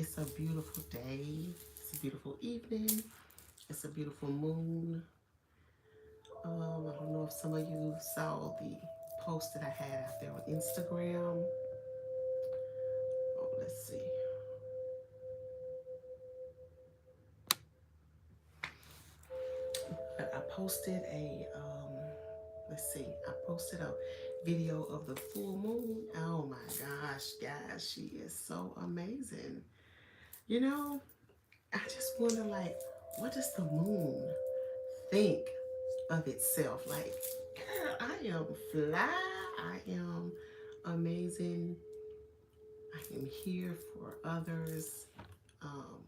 It's a beautiful day. It's a beautiful evening. It's a beautiful moon. I don't know if some of you saw the post that I had out there on Instagram. Oh, let's see. But I posted let's see. I posted a video of the full moon. Oh my gosh, guys, she is so amazing. You know, I just wonder, like, what does the moon think of itself? Like, girl, I am fly. I am amazing. I am here for others. Um,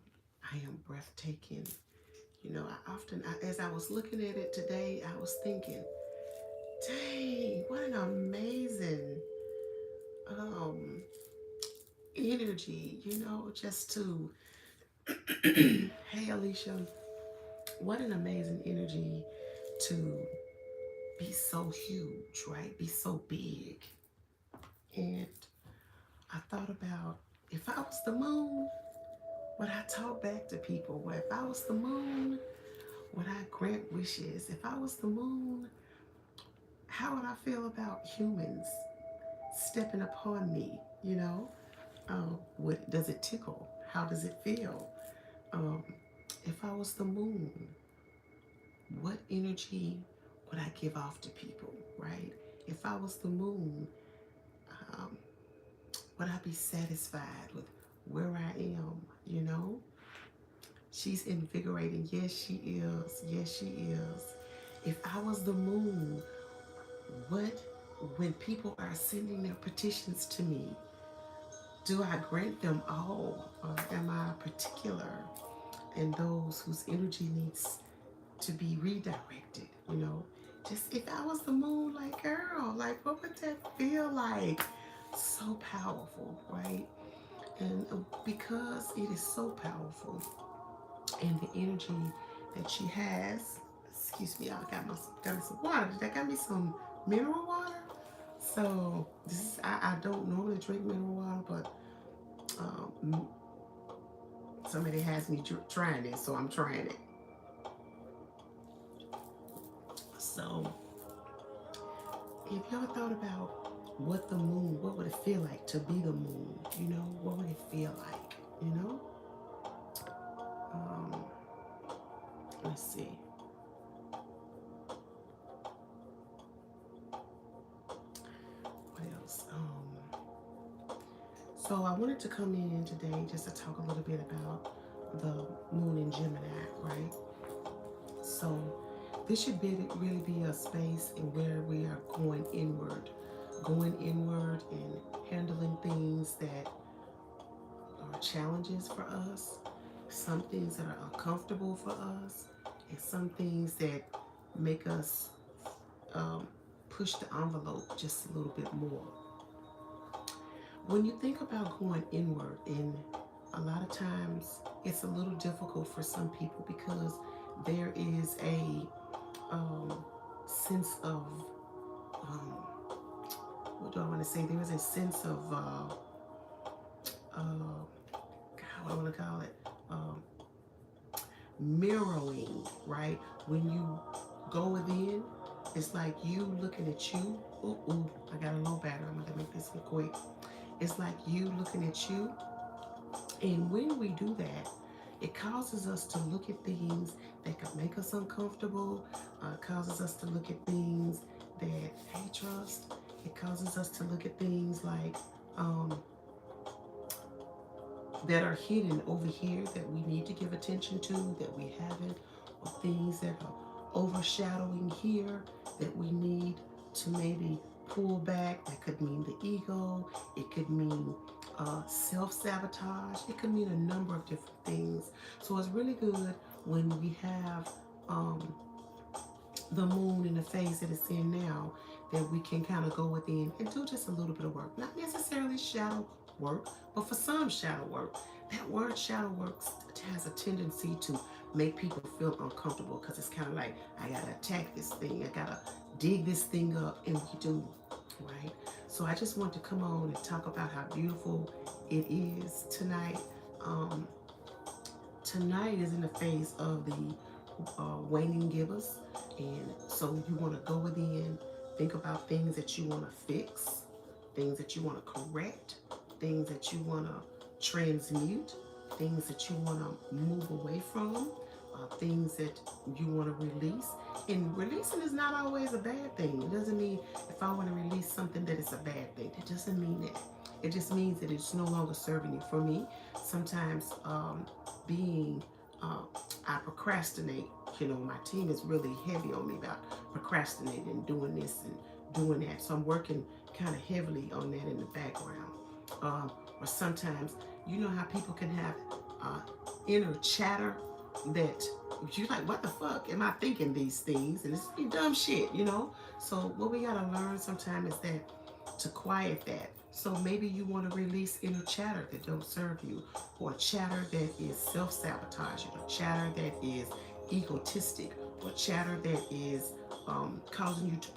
I am breathtaking. You know, as I was looking at it today, I was thinking, dang, what an amazing um, energy, just to, hey, Alicia, what an amazing energy to be so huge, right? Be so big. And I thought about, if I was the moon, would I talk back to people? Well, if I was the moon, would I grant wishes? If I was the moon, how would I feel about humans stepping upon me? Does it tickle? How does it feel? Um, if I was the moon, what energy would I give off to people, right? If I was the moon, um, would I be satisfied with where I am? You know, she's invigorating. Yes, she is. Yes, she is. If I was the moon, what, when people are sending their petitions to me, do I grant them all, or am I particular in those whose energy needs to be redirected? Just if I was the moon, like, girl, like, what would that feel like? So powerful, right? And because it is so powerful, and the energy that she has, excuse me, I got me some water. Did I got me some mineral water? So this is, I don't normally drink mineral water, but um, somebody has me trying it, so I'm trying it. So if y'all thought about what would it feel like to be the moon? What would it feel like? You know, um, let's see. What else? So I wanted to come in today just to talk a little bit about the moon in Gemini, right? So this should really be a space in where we are going inward and handling things that are challenges for us, some things that are uncomfortable for us, and some things that make us um, push the envelope just a little bit more. When you think about going inward, and a lot of times it's a little difficult for some people because there is a sense of um, what do I want to say? There is a sense of God, what do I want to call it? Mirroring, right? When you go within, it's like you looking at you. Ooh, I got a low battery. I'm gonna make this quick. It's like you looking at you, and when we do that, it causes us to look at things that could make us uncomfortable. Causes us to look at things that, hey, trust. It causes us to look at things like that are hidden over here that we need to give attention to that we haven't, or things that are overshadowing here that we need to maybe pull back. That could mean the ego, it could mean self-sabotage, it could mean a number of different things. So it's really good when we have the moon in the phase that it's in now, that we can kind of go within and do just a little bit of work. Not necessarily shadow work, but for some shadow work. That word shadow work has a tendency to make people feel uncomfortable because it's kind of like, I gotta attack this thing, I gotta dig this thing up, and we do, right? So I just want to come on and talk about how beautiful it is tonight. Um, Tonight is in the phase of the waning givers, and so you want to go within, think about things that you want to fix, things that you want to correct, things that you want to transmute, things that you want to move away from, things that you want to release. And releasing is not always a bad thing. It doesn't mean if I want to release something that it's a bad thing. It doesn't mean that. It just means that it's no longer serving you. For me, sometimes being I procrastinate. You know, my team is really heavy on me about procrastinating and doing this and doing that. So I'm working kind of heavily on that in the background. Or sometimes, you know how people can have uh, inner chatter that you're like, what the fuck am I thinking these things? And it's dumb shit, you know? So what we gotta learn sometimes is that to quiet that. So maybe you want to release inner chatter that don't serve you, or chatter that is self-sabotaging, or chatter that is egotistic, or chatter that is causing you to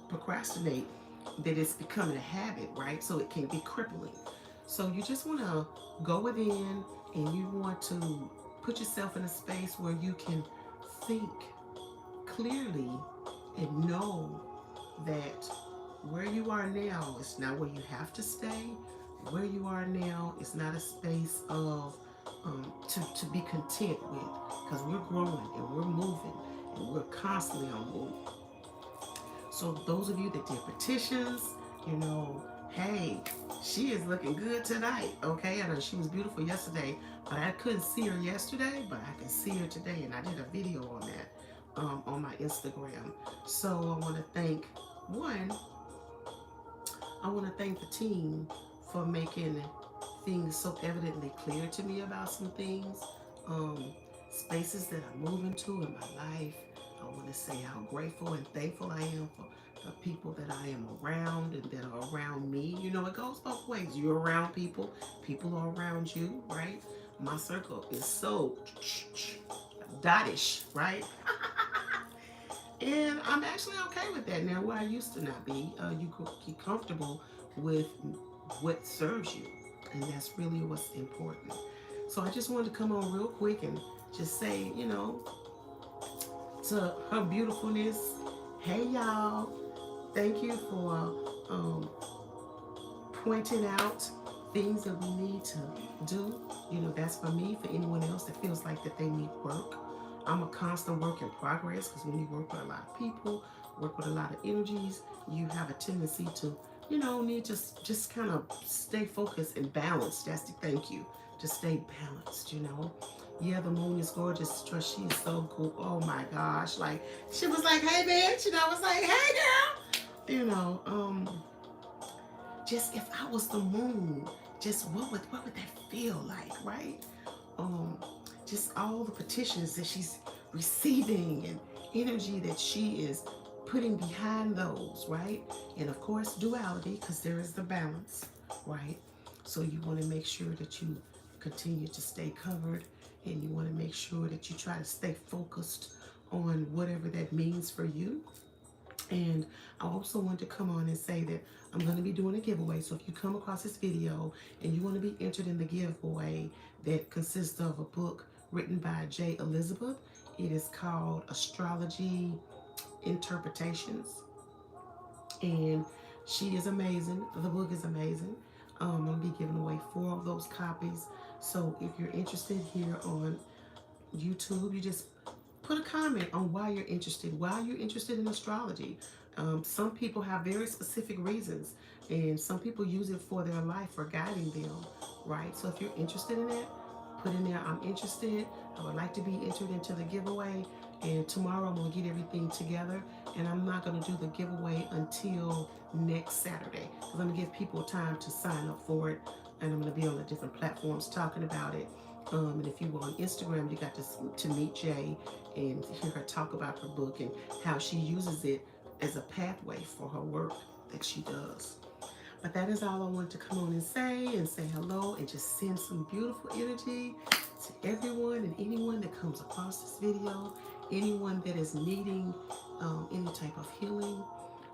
procrastinate, that it's becoming a habit, right? So it can be crippling. So you just want to go within, and you want to put yourself in a space where you can think clearly and know that where you are now is not where you have to stay. Where you are now is not a space of to be content with, because we're growing and we're moving and we're constantly on move. So those of you that did petitions, you know, hey, she is looking good tonight. Okay, I know she was beautiful yesterday, but I couldn't see her yesterday, but I can see her today, and I did a video on that on my Instagram. So I want to thank one. I want to thank the team for making things so evidently clear to me about some things, um, spaces that I'm moving to in my life. I want to say how grateful and thankful I am for the people that I am around and that are around me. You know, it goes both ways. You're around people, people are around you, right? My circle is so dottish, right? And I'm actually okay with that now, where I used to not be. You get comfortable with what serves you, and that's really what's important. So I just wanted to come on real quick and just say, you know, to her beautifulness, hey y'all, thank you for pointing out things that we need to do. You know, that's for me. For anyone else that feels like that they need work, I'm a constant work in progress, because when you work with a lot of people, work with a lot of energies, you have a tendency to, you know, need to just kind of stay focused and balanced. That's the thank you. To stay balanced, you know. Yeah, the moon is gorgeous. Trust, she is so cool. Oh my gosh. Like, she was like, hey bitch, you know, I was like, hey girl. You know, just if I was the moon, just what would that feel like, right? Um, just all the petitions that she's receiving and energy that she is putting behind those, right? And of course, duality, because there is the balance, right? So you want to make sure that you continue to stay covered, and you want to make sure that you try to stay focused on whatever that means for you. And I also want to come on and say that I'm going to be doing a giveaway. So if you come across this video and you want to be entered in the giveaway that consists of a book written by J. Elizabeth, it is called Astrology Interpretations. And she is amazing. The book is amazing. I'm going to be giving away 4 of those copies. So if you're interested here on YouTube, you just put a comment on why you're interested in astrology. Some people have very specific reasons, and some people use it for their life, for guiding them, right? So if you're interested in that, put in there, I'm interested. I would like to be entered into the giveaway. And tomorrow I'm going to get everything together. And I'm not going to do the giveaway until next Saturday, because I'm going to give people time to sign up for it. And I'm going to be on the different platforms talking about it. And if you were on Instagram, you got to meet Jay and hear her talk about her book and how she uses it as a pathway for her work that she does. But that is all I want to come on and say hello, and just send some beautiful energy to everyone and anyone that comes across this video, anyone that is needing any type of healing.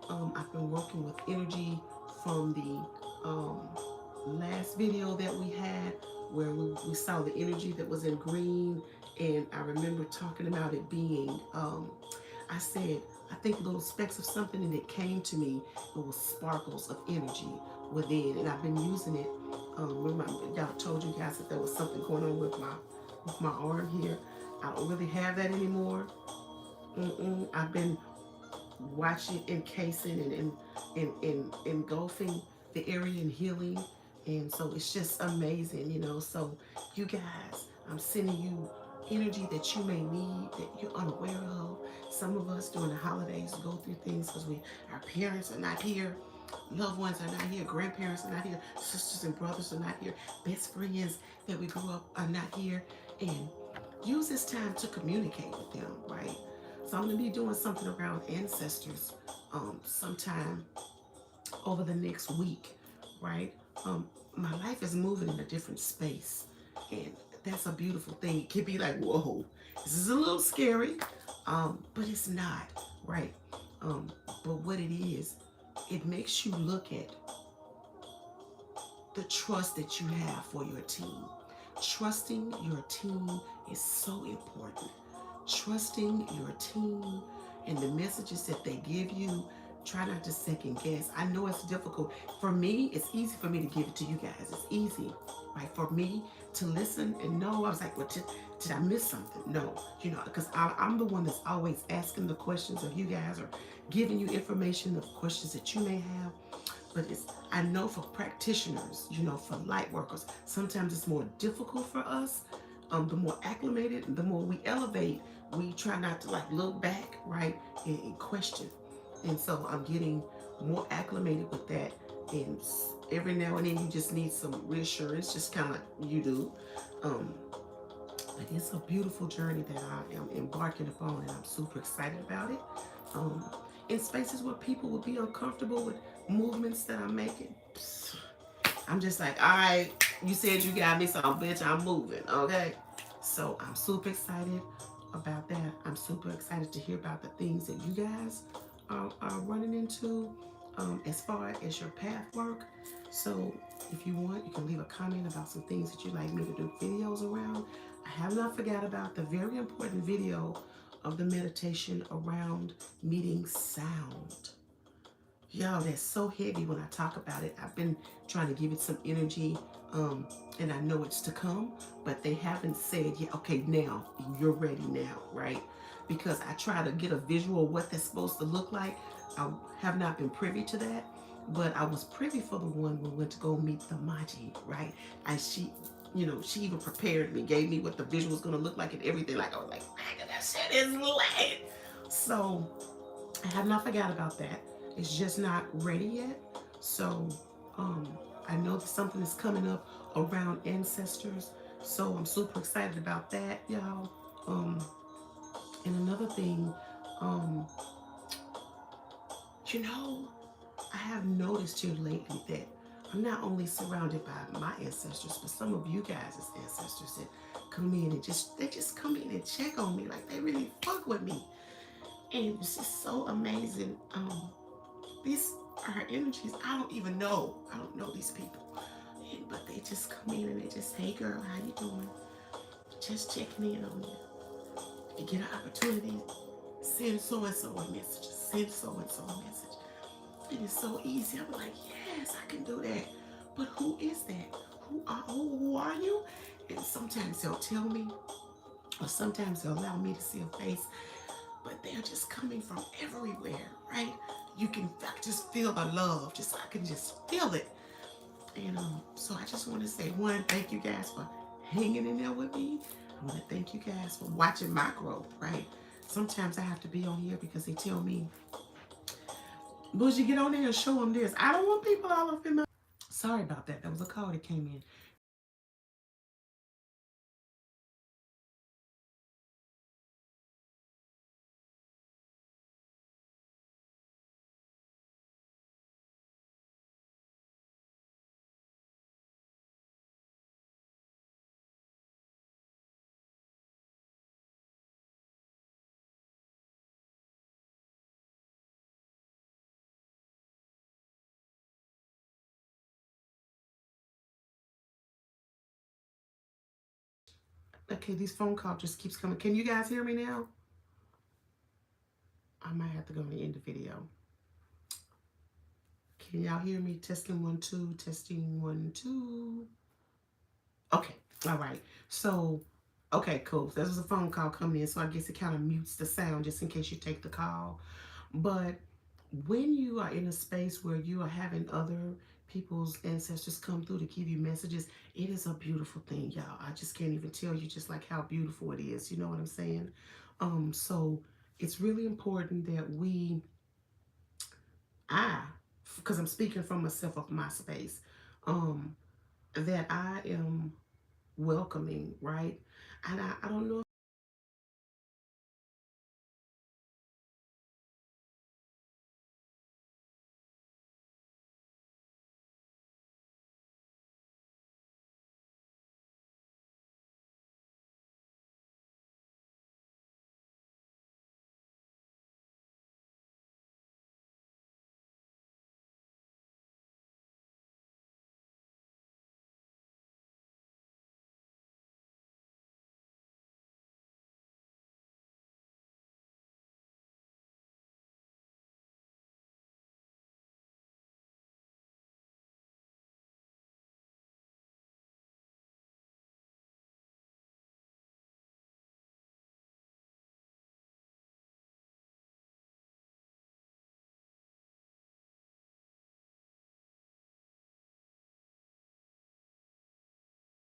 I've been working with energy from the last video that we had where we saw the energy that was in green. And I remember talking about it being, I said, I think little specks of something, and it came to me. It was sparkles of energy within, and I've been using it. Y'all told you guys that there was something going on with my arm here. I don't really have that anymore. I've been watching, encasing, and engulfing the area and healing. And so it's just amazing, you know. So, you guys, I'm sending you energy that you may need that you're unaware of. Some of us during the holidays go through things because our parents are not here, loved ones are not here, grandparents are not here, sisters and brothers are not here, best friends that we grew up are not here. And use this time to communicate with them, right? So I'm going to be doing something around ancestors sometime over the next week, right? My life is moving in a different space, and that's a beautiful thing. It can be like, whoa, this is a little scary, but it's not, right? But what it is, it makes you look at the trust that you have for your team. Trusting your team is so important. Trusting your team and the messages that they give you. Try not to second guess. I know it's difficult. For me, it's easy for me to give it to you guys. It's easy, right? For me to listen and know. I was like, well, did I miss something? No, you know, because I'm the one that's always asking the questions of you guys, or giving you information of questions that you may have. But I know for practitioners, you know, for light workers, sometimes it's more difficult for us. The more acclimated, the more we elevate, we try not to like look back, right, and question. And so I'm getting more acclimated with that. And every now and then you just need some reassurance, just kind of like you do. Um, but it's a beautiful journey that I am embarking upon, and I'm super excited about it. Um, in spaces where people will be uncomfortable with movements that I'm making, I'm just like, all right, you said you got me, so bitch, I'm moving, okay? So I'm super excited about that. I'm super excited to hear about the things that you guys are running into as far as your path work. So if you want, you can leave a comment about some things that you'd like me to do videos around. I have not forgot about the very important video of the meditation around meeting sound. Yo, that's so heavy when I talk about it. I've been trying to give it some energy, and I know it's to come, but they haven't said, yeah, okay, now, you're ready now, right? Because I try to get a visual of what that's supposed to look like. I have not been privy to that, but I was privy for the one when we went to go meet the Maji, right? And she even prepared me, gave me what the visual was going to look like and everything. Like, I was like, man, that shit is lit. So I have not forgot about that. It's just not ready yet. So um, I know that something is coming up around ancestors. So I'm super excited about that, y'all. Um, and another thing, um, you know, I have noticed here lately that I'm not only surrounded by my ancestors, but some of you guys' ancestors that come in and they just come in and check on me, like they really fuck with me. And it's just so amazing. These are energies I don't even know. I don't know these people. But they just come in and they just, hey girl, how you doing? Just checking in on you. If you get an opportunity, send so and so a message. Send so and so a message. It is so easy. I'm like, yes, I can do that. But who is that? Who are you? And sometimes they'll tell me, or sometimes they'll allow me to see a face, but they're just coming from everywhere, right? You can just feel the love. I can just feel it. And so I just want to say, one, thank you guys for hanging in there with me. I want to thank you guys for watching my growth, right? Sometimes I have to be on here because they tell me, Bougie, get on there and show them this. I don't want people all up in my... Sorry about that. That was a call that came in. Okay, these phone call just keeps coming. Can you guys hear me now? I might have to go and end the video. Can y'all hear me? Testing one, two, testing one, two. Okay, all right. So, okay, cool. There was a phone call coming in, so I guess it kind of mutes the sound just in case you take the call. But when you are in a space where you are having other people's ancestors come through to give you messages, it is a beautiful thing, y'all. I just can't even tell you just like how beautiful it is. You know what I'm saying? So it's really important that I, because I'm speaking from myself of my space, um, that I am welcoming, right? And I don't know